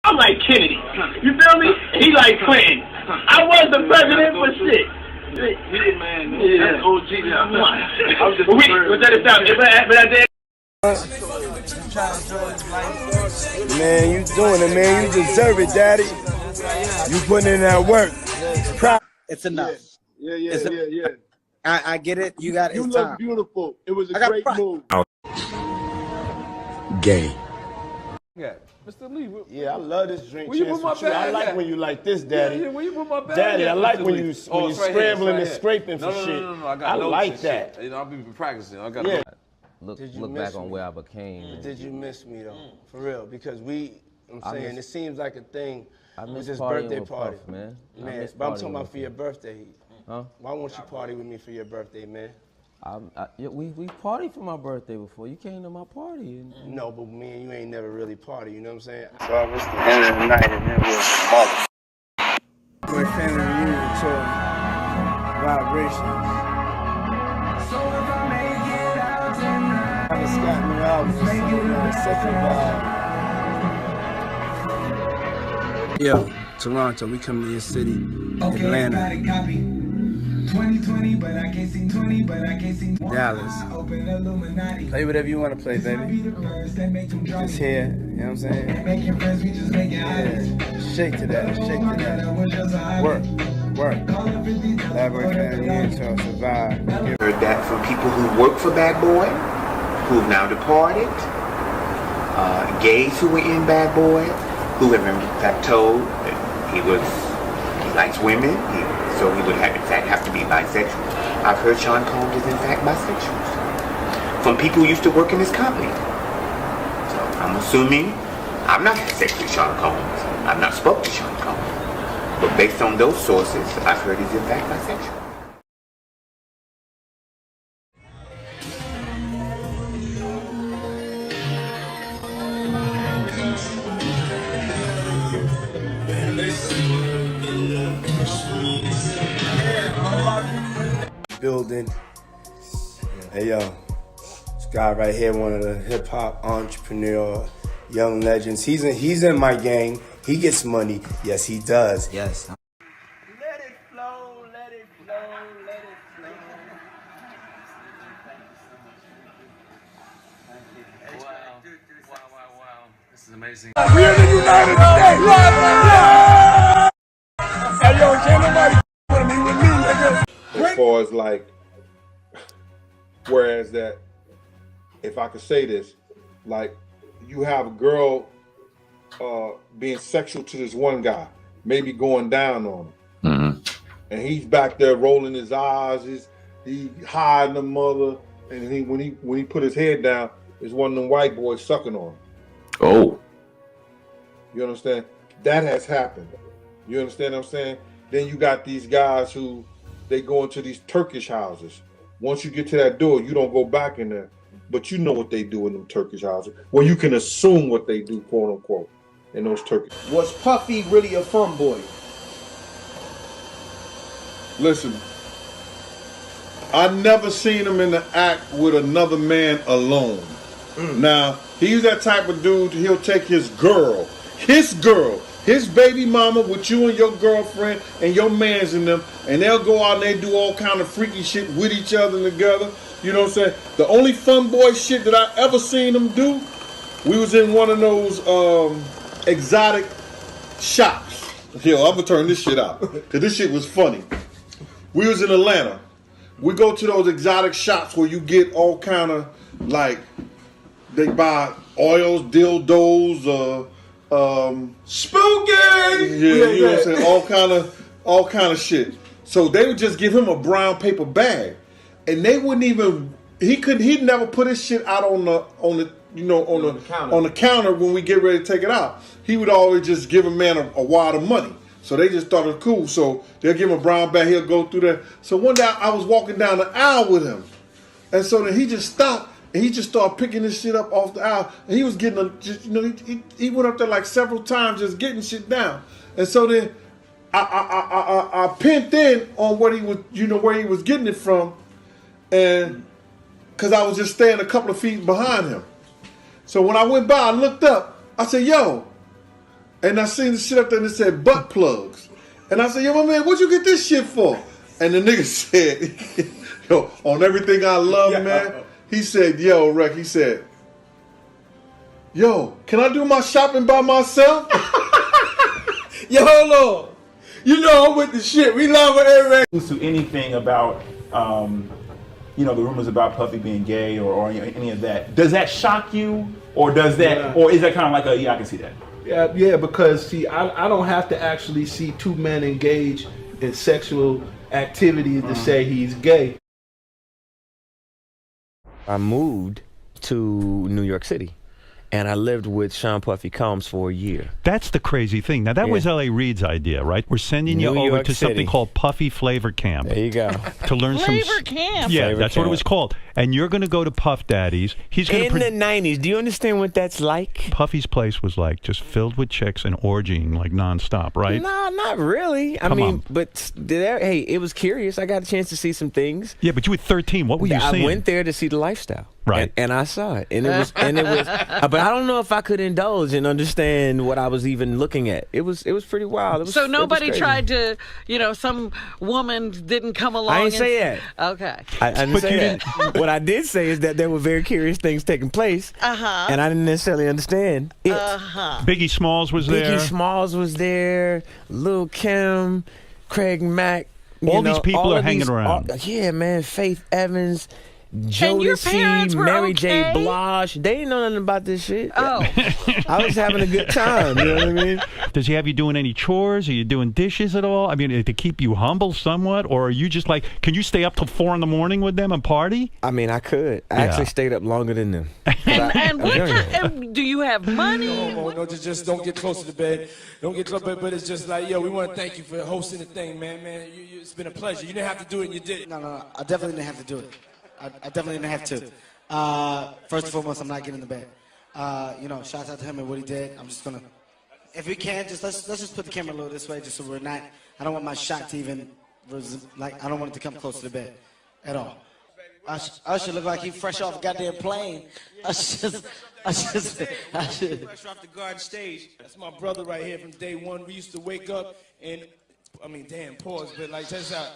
I'm like Kennedy. You feel me? He like Clinton. I was the president for shit. Yeah, man. That's OG. I was just Man, you doing it, man. You deserve it, Daddy. You putting in that work. It's enough. Yeah. I get it. You got it. You It's look time. beautiful. It was a great move. Gay. Yeah, Mr. Lee. Yeah, I love this drink. Where you put my with you. I bag like at? when you like this, Daddy. Yeah, where you put my bag Daddy, at, I like Mr. when Lee? you It's scrambling right and here. scraping for shit. No. I got notes like and that. shit. You know, I've been practicing. I got Yeah. Look back on where I became. Did you miss me though? For real, because I'm saying it seems like a thing. I miss with this partying birthday with party, Puff, man. Man, but I'm talking about for your birthday. Huh? Why won't you party with me for your birthday, man? We partied for my birthday before. You came to my party. No, but me and you ain't never really party. You know what I'm saying? So I was the end of the night and it was mother. My family reunion to vibrations. So if I make it out tonight, I just got me out with such a vibe. Yo, Toronto, we come to your city, Atlanta. 2020, but I can't sing 20, but I can't sing Dallas. Play whatever you want to play, baby. Just here, you know what I'm saying? Yeah. Shake to that, shake to that. Work. Elaborate family until survive. Heard that from people who work for Bad Boy, who've now departed, gays who were in Bad Boy, who have in fact told that he likes women, so he would in fact have to be bisexual. I've heard Sean Combs is in fact bisexual. From people who used to work in his company. So I'm assuming, I've not had sex with Sean Combs. I've not spoke to Sean Combs. But based on those sources, I've heard he's in fact bisexual. Building. Hey yo, this guy right here, one of the hip hop entrepreneur, young legends. He's in my gang. He gets money. Yes, he does. Yes. Let it flow, let it flow, let it flow. Wow. This is amazing. We're in the United States. Hey yo, can't nobody with me, nigga. As far as like, whereas that, if I could say this, like you have a girl being sexual to this one guy, maybe going down on him, and he's back there rolling his eyes, he hiding the mother, and when he put his head down, it's one of them white boys sucking on him. Oh, you understand? That has happened. You understand what I'm saying? Then you got these guys who they go into these Turkish houses. Once you get to that door, you don't go back in there. But you know what they do in them Turkish houses. Well, you can assume what they do, quote unquote, in those Turkish. Was Puffy really a fun boy? Listen, I never seen him in the act with another man alone. Now, he's that type of dude, he'll take his girl, his baby mama with you and your girlfriend and your mans in them, and they'll go out and they do all kind of freaky shit with each other together. You know what I'm saying? The only fun boy shit that I ever seen them do, we was in one of those exotic shops. Yo, I'm gonna turn this shit out, because this shit was funny. We was in Atlanta. We go to those exotic shops where you get all kind of, like, they buy oils, dildos, Spooky! Yeah, you know what I'm saying? All kind of shit. So they would just give him a brown paper bag, and they wouldn't even. He'd never put his shit out on the counter when we get ready to take it out. He would always just give a man a wad of money. So they just thought it was cool. So they'll give him a brown bag. He'll go through there. So one day I was walking down the aisle with him, and so then he just stopped. And he just started picking this shit up off the aisle. And he was getting, he went up there like several times just getting shit down. And so then I pinned in on what he was, where he was getting it from. And because I was just staying a couple of feet behind him. So when I went by, I looked up. I said, yo, And I seen the shit up there and it said butt plugs. And I said, yo, my man, what'd you get this shit for? And the nigga said, yo, on everything I love, man, he said, yo, Rec, he said, yo, can I do my shopping by myself? Yo, hold on. You know I'm with the shit. We love Eric. To anything about, the rumors about Puffy being gay or any of that. Does that shock you, or does that, or is that kind of like I can see that? Yeah, because see, I don't have to actually see two men engage in sexual activity to say he's gay. I moved to New York City. And I lived with Sean Puffy Combs for a year. That's the crazy thing. Now, that was L.A. Reid's idea, right? We're sending you over to something called Puffy Flavor Camp. There you go. To learn Flavor Camp. Yeah, Flavor that's Camp. what it was called. And you're going to go to Puff Daddy's. He's going in the 90s. Do you understand what that's like? Puffy's place was like just filled with chicks and orgying like nonstop, right? No, not really. I mean, but hey, it was curious. I got a chance to see some things. Yeah, but you were 13. What were you seeing? I went there to see the lifestyle. Right. And I saw it. And it was but I don't know if I could indulge and understand what I was even looking at. It was pretty wild. So nobody tried to, some woman didn't come along. I didn't say that. Okay. I didn't say that. What I did say is that there were very curious things taking place. And I didn't necessarily understand it. Biggie Smalls was there. Biggie Smalls was there. Lil' Kim, Craig Mack. All these people are hanging around. Yeah, man. Faith Evans. And your parents Jodeci, were Mary okay? J. Blige. They didn't know nothing about this shit. Oh. I was having a good time. You know what I mean? Does he have you doing any chores? Are you doing dishes at all? I mean, to keep you humble somewhat? Or are you just like, can you stay up till 4 a.m. with them and party? I mean, I could. I actually stayed up longer than them. And do you have money? No, just don't get close to the bed. Don't get close, but it's just like, yo, we want to thank you for hosting the thing, man. It's been a pleasure. You didn't have to do it, and you did it. No, I definitely didn't have to do it. I definitely didn't have to. First and foremost, I'm not getting in the bed. Shout out to him and what he did. I'm just gonna, if we can, let's just put the camera a little this way, just so we're not. I don't want my shot to even, I don't want it to come close to the bed, at all. Usher look like he fresh off a goddamn plane. Fresh Fresh off the garden stage. That's my brother right here from day one. We used to wake up and, pause, but like, check this out.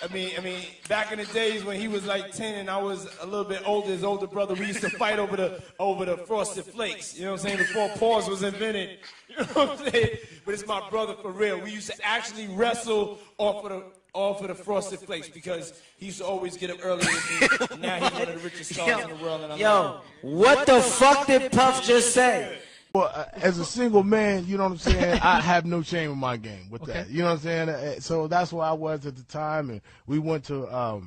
I mean, back in the days when he was like 10 and I was a little bit older, his older brother, we used to fight over the Frosted Flakes. You know what I'm saying? Before pause was invented. You know what I'm saying? But it's my brother for real. We used to actually wrestle off of the Frosted Flakes because he used to always get up early with me. Now he's one of the richest stars in the world. And what the fuck did Puff just say? Well, as a single man, you know what I'm saying, I have no shame in my game with that. You know what I'm saying? So that's where I was at the time, and we went to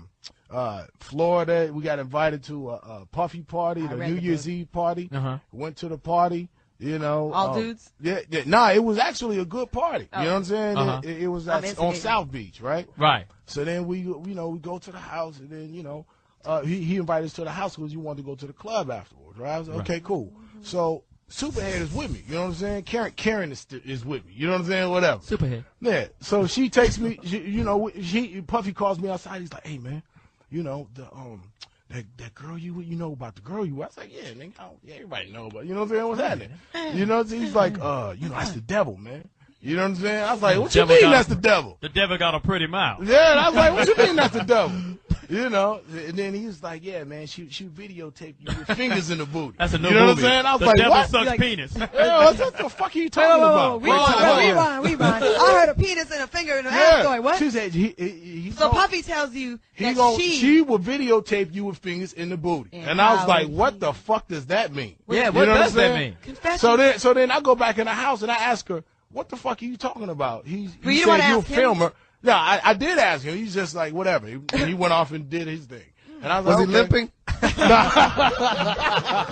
Florida. We got invited to a Puffy party, the New Year's Eve party. Went to the party, All dudes? Yeah. Nah, it was actually a good party. You know what I'm saying? It was on South Beach, right? Right. So then we go to the house, and then, he invited us to the house because he wanted to go to the club afterwards, right? I was like, okay, cool. So Superhead is with me, you know what I'm saying? Karen is with me, you know what I'm saying? Whatever. Superhead. Yeah. So she takes me, Puffy calls me outside. He's like, hey man, that girl you know about the girl you. I was like, yeah, nigga, everybody know about. You know what I'm saying? What's happening? He's like, that's the devil, man. You know what I'm saying? I was like, what you mean that's the devil? The devil got a pretty mouth. Yeah, and I was like, what you mean that's the devil? And then he was like, yeah, man, she videotaped you with fingers in the booty. That's a new movie. You know movie. what I'm saying? I was the like, devil what? sucks penis. Yeah, what the fuck are you talking about? Rewind. I heard a penis and a finger in the mouth going, what? She said, so Puffy tells you she will videotape you with fingers in the booty. And I was like, what the fuck does that mean? Yeah, what does that mean? So then I go back in the house and I ask her, what the fuck are you talking about? He said you're a filmer. No, I did ask him. He's just like, whatever. He went off and did his thing. And I was like, he limping?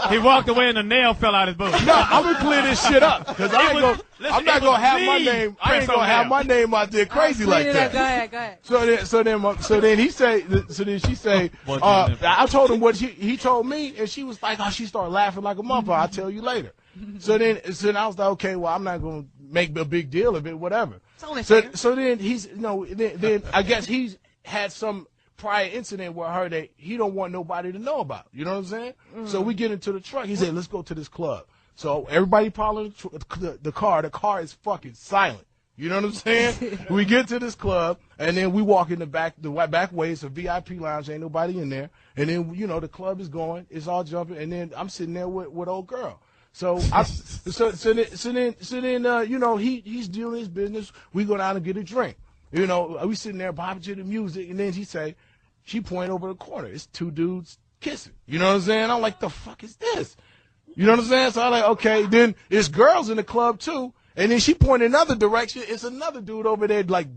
He walked away and the nail fell out his boot. No, I'm gonna clear this shit up because I'm not gonna have my name. I ain't gonna have my name out there crazy like that. Go ahead. So then she say, I told him what he told me, and she was like, she started laughing like a motherfucker. I'll tell you later. So then I was like, okay, well, I'm not gonna make a big deal of it, whatever. So then then I guess he's had some prior incident with her that he don't want nobody to know about. You know what I'm saying? So we get into the truck. He said, let's go to this club. So everybody following the car. The car is fucking silent. You know what I'm saying? We get to this club, and then we walk in the back way. It's a VIP lounge. Ain't nobody in there. And then, you know, the club is going. It's all jumping. And then I'm sitting there with old girl. So then, you know, he's doing his business. We go down and get a drink. You know, we sitting there bobbing to the music, and then she point over the corner. It's two dudes kissing. You know what I'm saying? I'm like, the fuck is this? You know what I'm saying? So I'm like, okay. Then there's girls in the club too. And then she pointed another direction. It's another dude over there, like,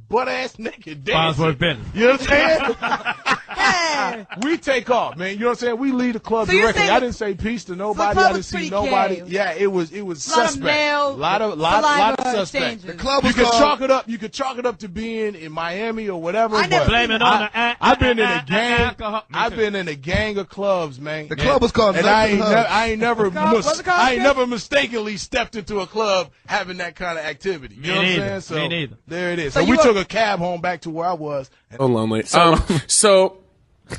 butt-ass naked dancing. You know what I'm saying? We take off, man. You know what I'm saying? We leave the club directly. I didn't say peace to nobody. I didn't see nobody. Gay. Yeah, it was suspect. A lot of suspect. The club was chalk it up. You could chalk it up to being in Miami or whatever. Blame it on the I've been in a gang. alcohol. I've been in a gang of clubs, man. The club was called. And I ain't never mistakenly stepped into a club having that kind of activity. You know what I'm saying? So Me neither. there it is. So we took a cab home back to where I was. So lonely. So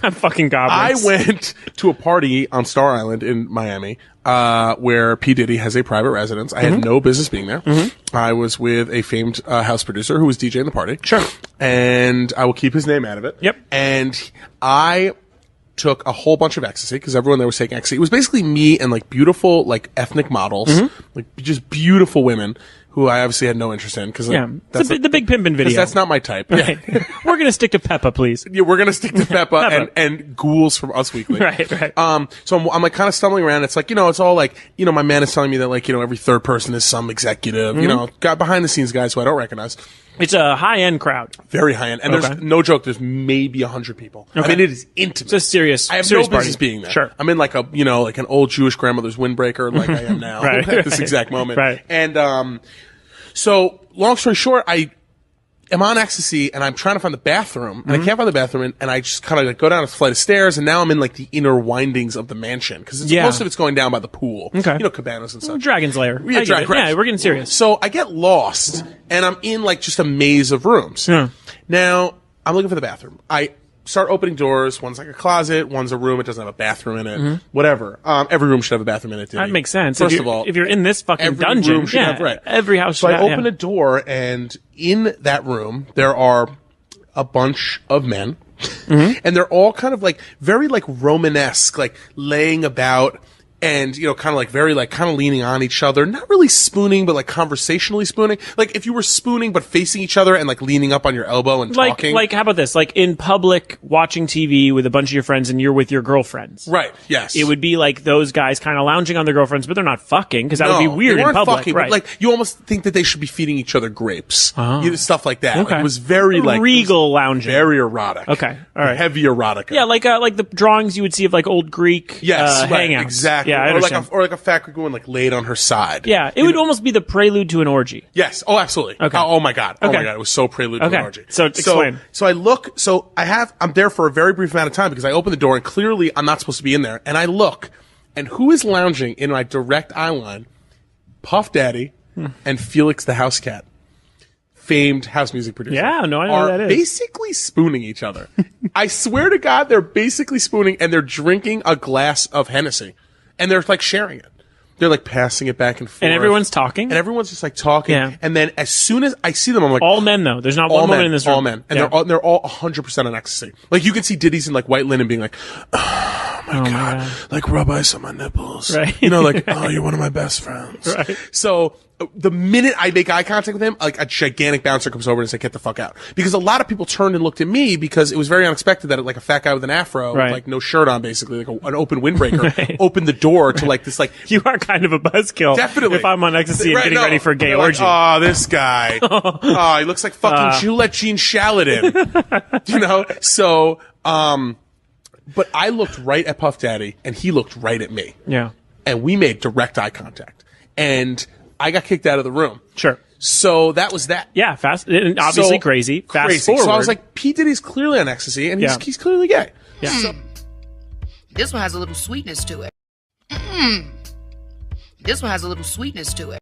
I'm fucking goblins. I went to a party on Star Island in Miami, where P. Diddy has a private residence. I had no business being there. I was with a famed house producer who was DJing the party. Sure. And I will keep his name out of it. Yep. And I took a whole bunch of ecstasy because everyone there was taking ecstasy. It was basically me and like beautiful like ethnic models, like just beautiful women who I obviously had no interest in because that's the big pimpin' video. That's not my type. Right. We're gonna stick to Peppa, please. Yeah, we're gonna stick to Peppa and ghouls from Us Weekly. Right. So I'm like kind of stumbling around. It's like, you know, it's all like, you know, my man is telling me that like, you know, every third person is some executive, you know, got behind the scenes guys who I don't recognize. It's a high-end crowd. Very high-end. And there's no joke, there's maybe 100 people. Okay. I mean, it is intimate. It's a serious I have serious no business party. being there. Sure. I'm in like a, you know, like an old Jewish grandmother's windbreaker like I am now at this exact moment. Right. And, so long story short, I am on ecstasy and I'm trying to find the bathroom and I can't find the bathroom and I just kind of like go down a flight of stairs and now I'm in like the inner windings of the mansion because most of it's going down by the pool. Okay. You know, cabanas and stuff. Dragon's Lair. Yeah, Yeah, we're getting serious. So I get lost and I'm in like just a maze of rooms. Yeah. Now I'm looking for the bathroom. I start opening doors. One's like a closet. One's a room. It doesn't have a bathroom in it. Whatever. Every room should have a bathroom in it. That makes sense. First of all, if you're in this fucking every dungeon, room should have, right. every house should So I have. open a door, and in that room there are a bunch of men, and they're all kind of like very like Romanesque, like laying about. And, you know, kind of like very like kind of leaning on each other, not really spooning, but like conversationally spooning. Like if you were spooning, but facing each other and like leaning up on your elbow and talking. Like, how about this? Like in public, watching TV with a bunch of your friends and you're with your girlfriends. Right, yes. It would be like those guys kind of lounging on their girlfriends, but they're not fucking because that would be weird they in weren't public. Fucking, right. But like you almost think that they should be feeding each other grapes. You know, stuff like that. Okay. Like, it was very like. Regal lounging. Very erotic. Okay. All right. Heavy erotica. Yeah, like the drawings you would see of like old Greek Yes, right, hangouts. exactly. Yeah, I or like understand. a fat Greek woman like laid on her side. Yeah, it would almost be the prelude to an orgy. Yes. Oh, absolutely. Okay. Oh my god. Oh Okay. my god. It was so prelude to an Okay. orgy. So explain. So I look. So I'm there for a very brief amount of time because I open the door and clearly I'm not supposed to be in there. And I look, and who is lounging in my direct eye line? Puff Daddy and Felix the House Cat, famed house music producer. Yeah, no, I know are who that is. basically spooning each other. I swear to God, they're basically spooning and they're drinking a glass of Hennessy, and they're like sharing it. They're like passing it back and forth. And everyone's talking? And everyone's just like talking. Yeah. And then as soon as I see them, I'm like, all men though. There's not one woman in this room. all men. And they're all 100% on ecstasy. Like you can see Diddy's in like white linen being like, oh my God. Like rub ice on my nipples. Right. You know, like, oh, you're one of my best friends. Right. So the minute I make eye contact with him, like a gigantic bouncer comes over and says, get the fuck out. Because a lot of people turned and looked at me because it was very unexpected that like a fat guy with an afro, with like no shirt on basically, like an open windbreaker, opened the door to like this like. You are kind of a buzzkill. Definitely. If I'm on ecstasy and getting ready for a gay They're orgy. Like, oh, this guy. Oh, he looks like fucking Gillette Jean Shaladin. You know? So, but I looked right at Puff Daddy and he looked right at me. Yeah. And we made direct eye contact. And I got kicked out of the room. Sure. So that was that. Yeah, fast and obviously So, crazy. Fast crazy. forward. So I was like, P. Diddy's clearly on ecstasy and he's clearly gay. Yeah. So, This one has a little sweetness to it. This one has a little sweetness to it.